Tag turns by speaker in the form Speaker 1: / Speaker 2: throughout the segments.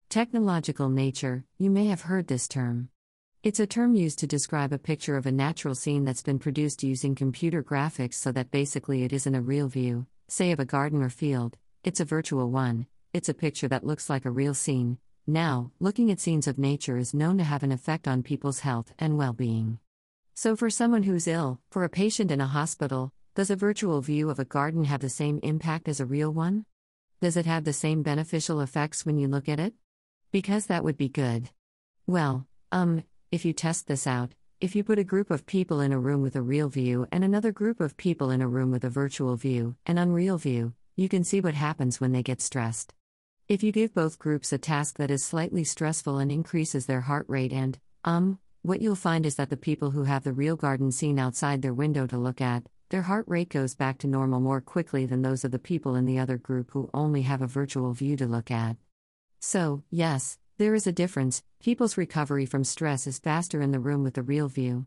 Speaker 1: Technological nature, you may have heard this term. It's a term used to describe a picture of a natural scene that's been produced using computer graphics so that basically it isn't a real view, say of a garden or field, it's a virtual one, it's a picture that looks like a real scene. Now, looking at scenes of nature is known to have an effect on people's health and well-being. So for someone who's ill, for a patient in a hospital, does a virtual view of a garden have the same impact as a real one? Does it have the same beneficial effects when you look at it? Because that would be good. Well, if you test this out, if you put a group of people in a room with a real view and another group of people in a room with a virtual view, an unreal view, you can see what happens when they get stressed. If you give both groups a task that is slightly stressful and increases their heart rate and, what you'll find is that the people who have the real garden scene outside their window to look at, their heart rate goes back to normal more quickly than those of the people in the other group who only have a virtual view to look at. So, yes, there is a difference. People's recovery from stress is faster in the room with the real view.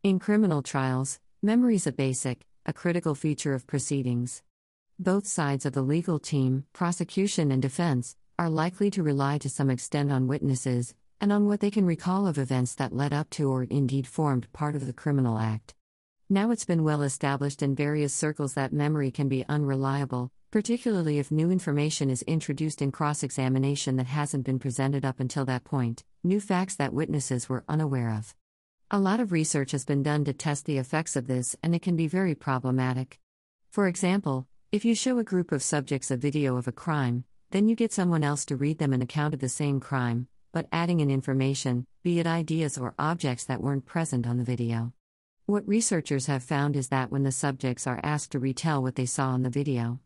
Speaker 1: In criminal trials, memory is a critical feature of proceedings. Both sides of the legal team, prosecution and defense, are likely to rely to some extent on witnesses, and on what they can recall of events that led up to or indeed formed part of the criminal act. Now it's been well established in various circles that memory can be unreliable, particularly if new information is introduced in cross-examination that hasn't been presented up until that point, new facts that witnesses were unaware of. A lot of research has been done to test the effects of this, and it can be very problematic. For example, if you show a group of subjects a video of a crime, then you get someone else to read them an account of the same crime, but adding in information, be it ideas or objects that weren't present on the video. What researchers have found is that when the subjects are asked to retell what they saw in the video,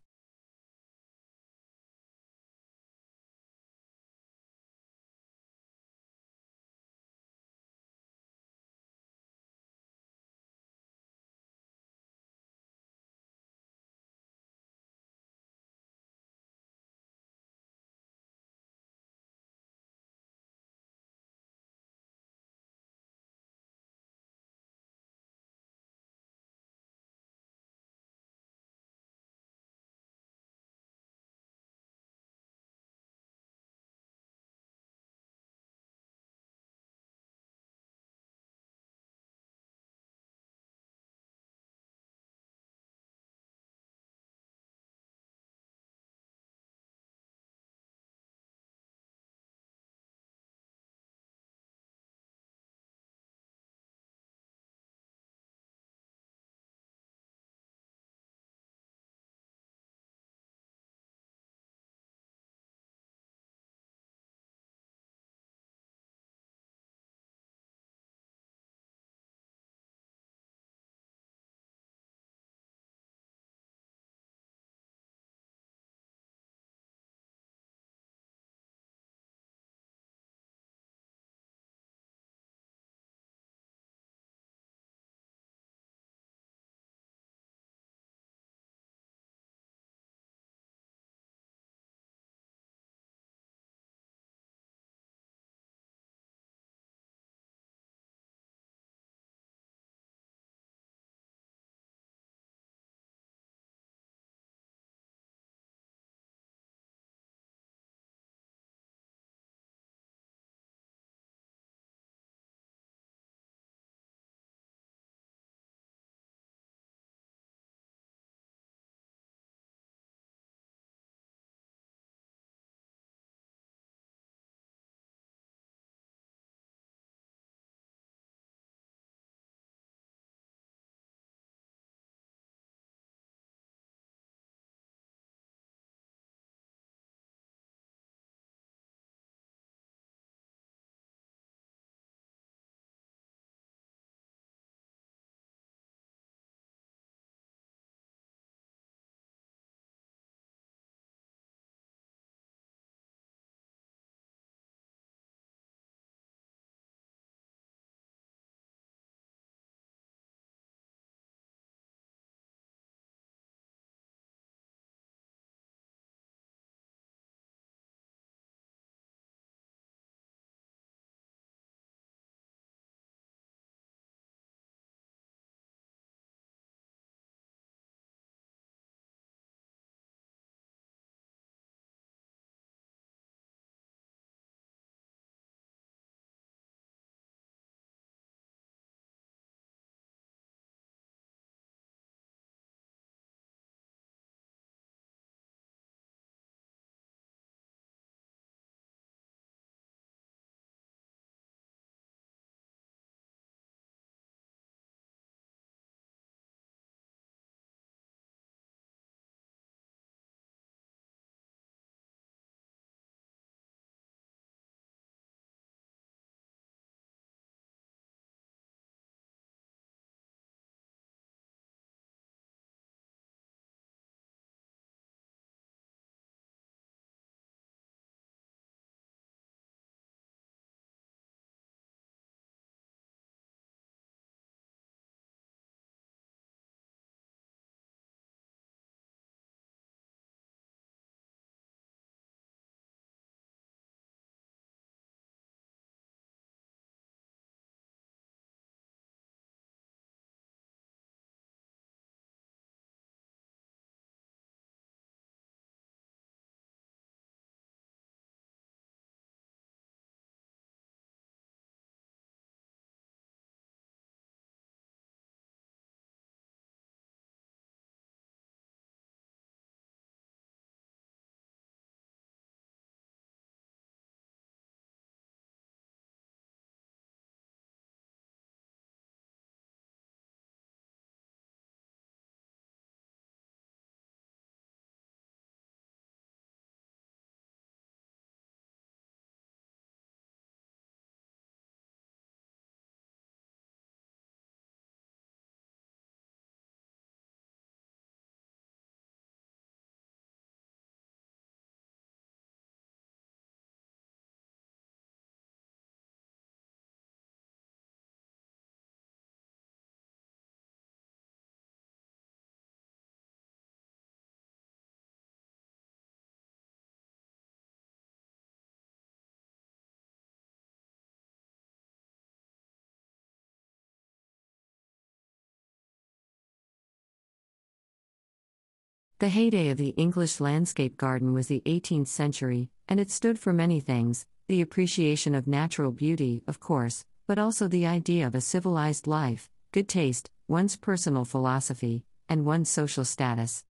Speaker 1: The heyday of the English landscape garden was the 18th century, and it stood for many things: the appreciation of natural beauty, of course, but also the idea of a civilized life, good taste, one's personal philosophy, and one's social status.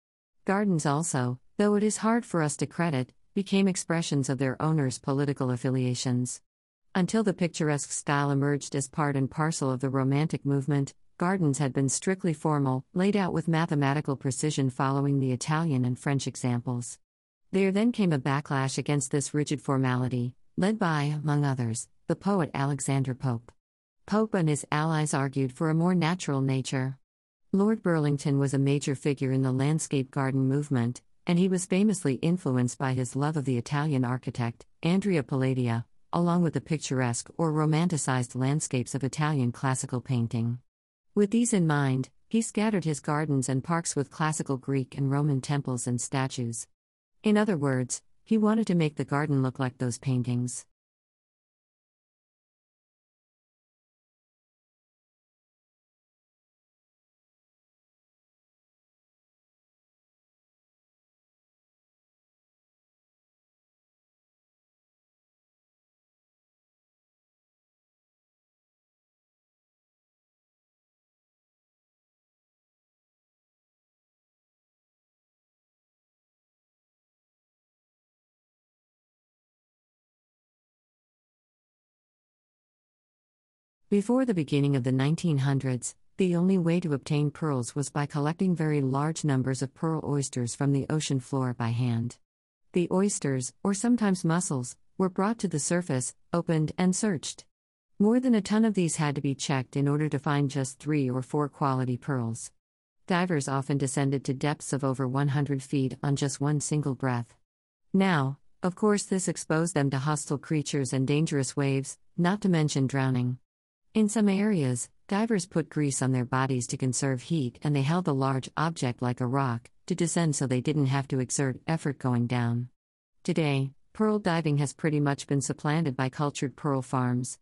Speaker 1: Gardens also, though it is hard for us to credit, became expressions of their owners' political affiliations. Until the picturesque style emerged as part and parcel of the Romantic movement, gardens had been strictly formal, laid out with mathematical precision following the Italian and French examples. There then came a backlash against this rigid formality, led by, among others, the poet Alexander Pope. Pope and his allies argued for a more natural nature. Lord Burlington was a major figure in the landscape garden movement, and he was famously influenced by his love of the Italian architect, Andrea Palladio, along with the picturesque or romanticized landscapes of Italian classical painting. With these in mind, he scattered his gardens and parks with classical Greek and Roman temples and statues. In other words, he wanted to make the garden look like those paintings. Before the beginning of the 1900s, the only way to obtain pearls was by collecting very large numbers of pearl oysters from the ocean floor by hand. The oysters, or sometimes mussels, were brought to the surface, opened, and searched. More than a ton of these had to be checked in order to find just 3 or 4 quality pearls. Divers often descended to depths of over 100 feet on just one single breath. Now, of course, this exposed them to hostile creatures and dangerous waves, not to mention drowning. In some areas, divers put grease on their bodies to conserve heat, and they held a large object like a rock to descend so they didn't have to exert effort going down. Today, pearl diving has pretty much been supplanted by cultured pearl farms.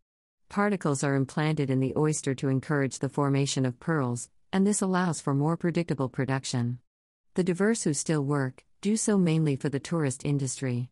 Speaker 1: Particles are implanted in the oyster to encourage the formation of pearls, and this allows for more predictable production. The divers who still work do so mainly for the tourist industry.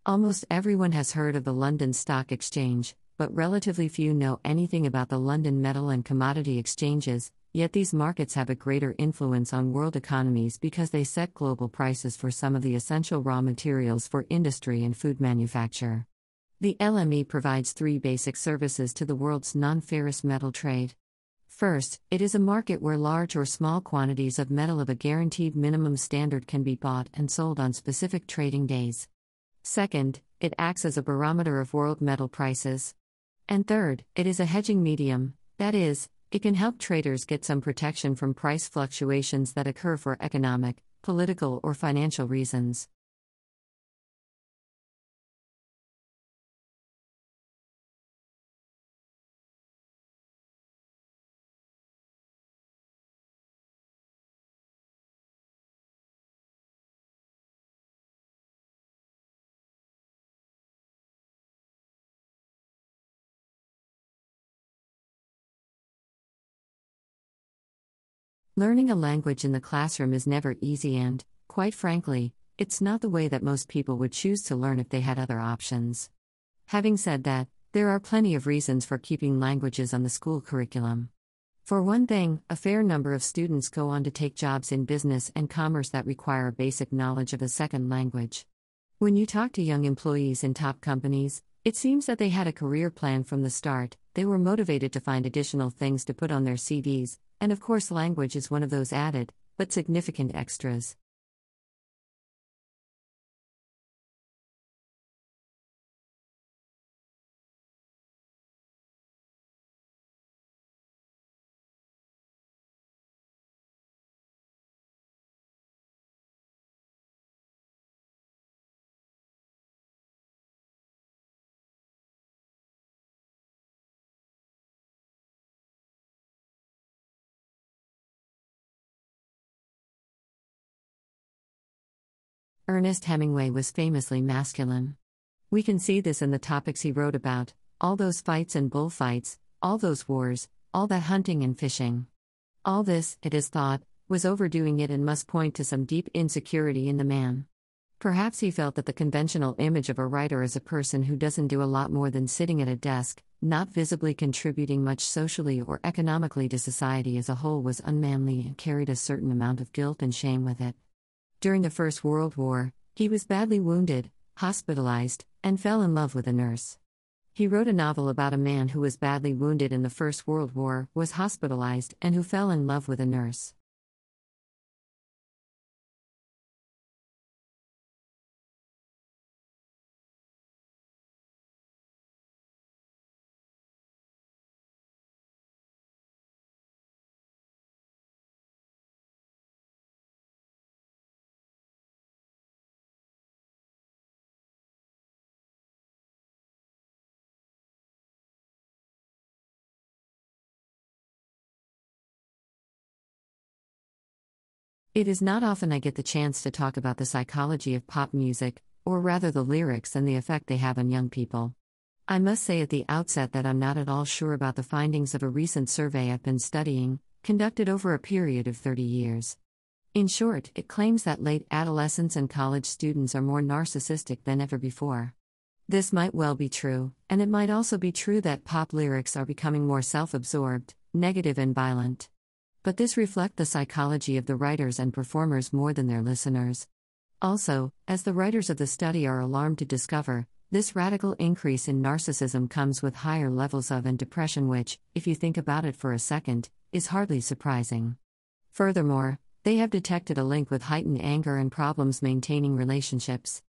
Speaker 1: Almost everyone has heard of the London Stock Exchange, but relatively few know anything about the London Metal and Commodity Exchanges, yet these markets have a greater influence on world economies because they set global prices for some of the essential raw materials for industry and food manufacture. The LME provides 3 basic services to the world's non-ferrous metal trade. First, it is a market where large or small quantities of metal of a guaranteed minimum standard can be bought and sold on specific trading days. Second, it acts as a barometer of world metal prices. And third, it is a hedging medium, that is, it can help traders get some protection from price fluctuations that occur for economic, political, or financial reasons. Learning a language in the classroom is never easy and, quite frankly, it's not the way that most people would choose to learn if they had other options. Having said that, there are plenty of reasons for keeping languages on the school curriculum. For one thing, a fair number of students go on to take jobs in business and commerce that require a basic knowledge of a second language. When you talk to young employees in top companies, it seems that they had a career plan from the start. They were motivated to find additional things to put on their CVs, and of course language is one of those added, but significant extras. Ernest Hemingway was famously masculine. We can see this in the topics he wrote about: all those fights and bullfights, all those wars, all that hunting and fishing. All this, it is thought, was overdoing it and must point to some deep insecurity in the man. Perhaps he felt that the conventional image of a writer as a person who doesn't do a lot more than sitting at a desk, not visibly contributing much socially or economically to society as a whole, was unmanly and carried a certain amount of guilt and shame with it. During the First World War, he was badly wounded, hospitalized, and fell in love with a nurse. He wrote a novel about a man who was badly wounded in the First World War, was hospitalized, and who fell in love with a nurse. It is not often I get the chance to talk about the psychology of pop music, or rather the lyrics and the effect they have on young people. I must say at the outset that I'm not at all sure about the findings of a recent survey I've been studying, conducted over a period of 30 years. In short, it claims that late adolescents and college students are more narcissistic than ever before. This might well be true, and it might also be true that pop lyrics are becoming more self-absorbed, negative and violent. But this reflects the psychology of the writers and performers more than their listeners. Also, as the writers of the study are alarmed to discover, this radical increase in narcissism comes with higher levels of and depression, which, if you think about it for a second, is hardly surprising. Furthermore, they have detected a link with heightened anger and problems maintaining relationships.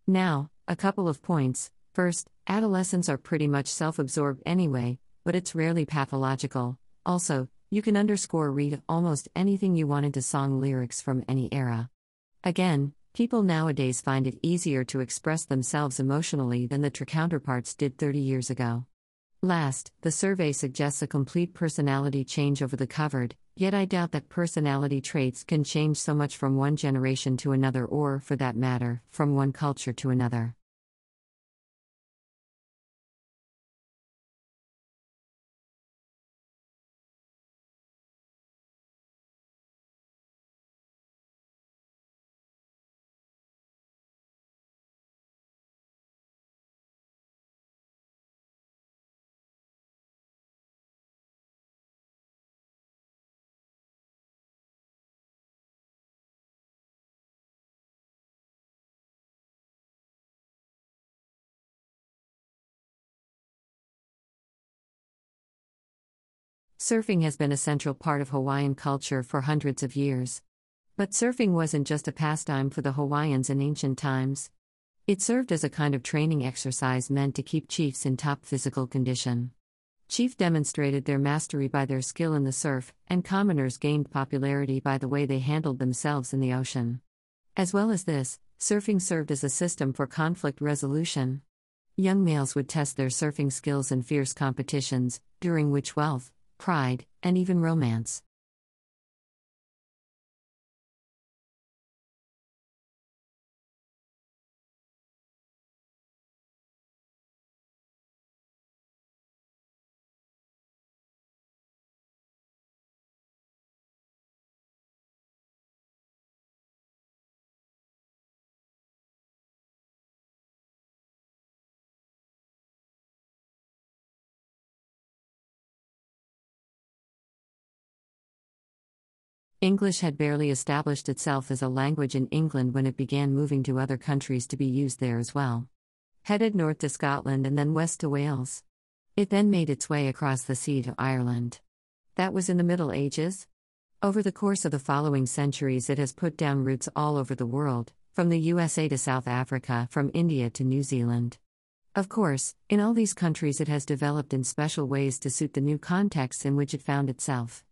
Speaker 1: Now, a couple of points. First, adolescents are pretty much self-absorbed anyway, but it's rarely pathological. Also, you can read almost anything you want into song lyrics from any era. Again, people nowadays find it easier to express themselves emotionally than their counterparts did 30 years ago. Last, the survey suggests a complete personality change over the covered, yet I doubt that personality traits can change so much from one generation to another, or, for that matter, from one culture to another. Surfing has been a central part of Hawaiian culture for hundreds of years. But surfing wasn't just a pastime for the Hawaiians in ancient times. It served as a kind of training exercise meant to keep chiefs in top physical condition. Chiefs demonstrated their mastery by their skill in the surf, and commoners gained popularity by the way they handled themselves in the ocean. As well as this, surfing served as a system for conflict resolution. Young males would test their surfing skills in fierce competitions, during which wealth, pride, and even romance. English had barely established itself as a language in England when it began moving to other countries to be used there as well. Headed north to Scotland and then west to Wales. It then made its way across the sea to Ireland. That was in the Middle Ages. Over the course of the following centuries, it has put down roots all over the world, from the USA to South Africa, from India to New Zealand. Of course, in all these countries it has developed in special ways to suit the new contexts in which it found itself.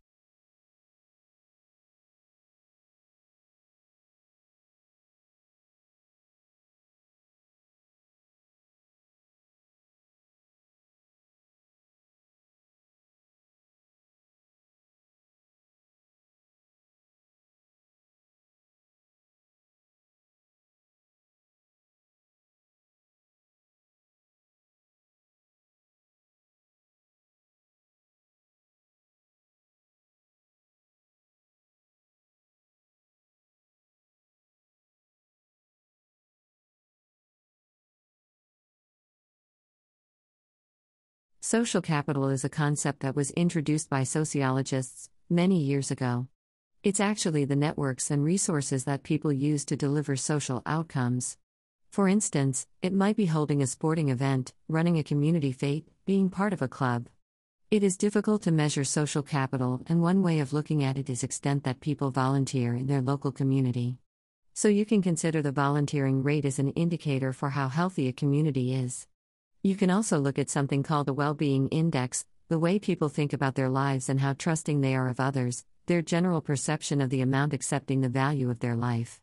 Speaker 1: Social capital is a concept that was introduced by sociologists many years ago. It's actually the networks and resources that people use to deliver social outcomes. For instance, it might be holding a sporting event, running a community fete, being part of a club. It is difficult to measure social capital, and one way of looking at it is extent that people volunteer in their local community. So you can consider the volunteering rate as an indicator for how healthy a community is. You can also look at something called a well-being index, the way people think about their lives and how trusting they are of others, their general perception of the amount accepting the value of their life.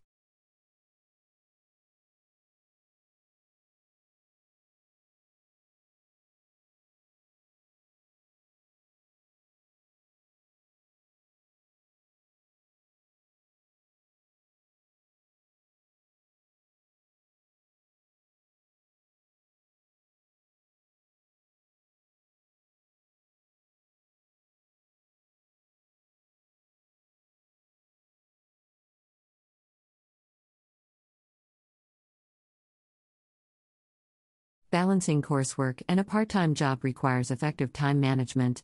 Speaker 1: Balancing coursework and a part-time job requires effective time management.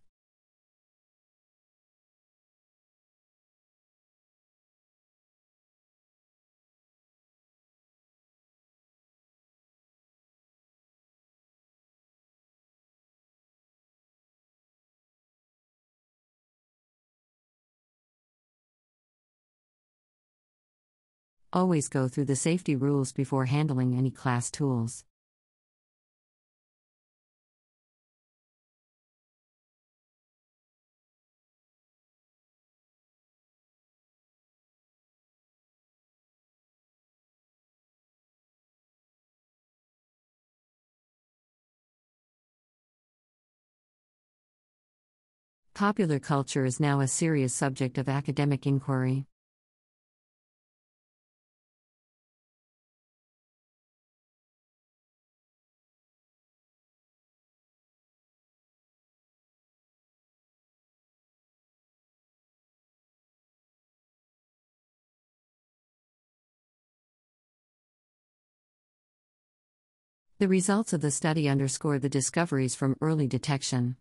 Speaker 1: Always go through the safety rules before handling any class tools. Popular culture is now a serious subject of academic inquiry. The results of the study underscore the discoveries from early detection.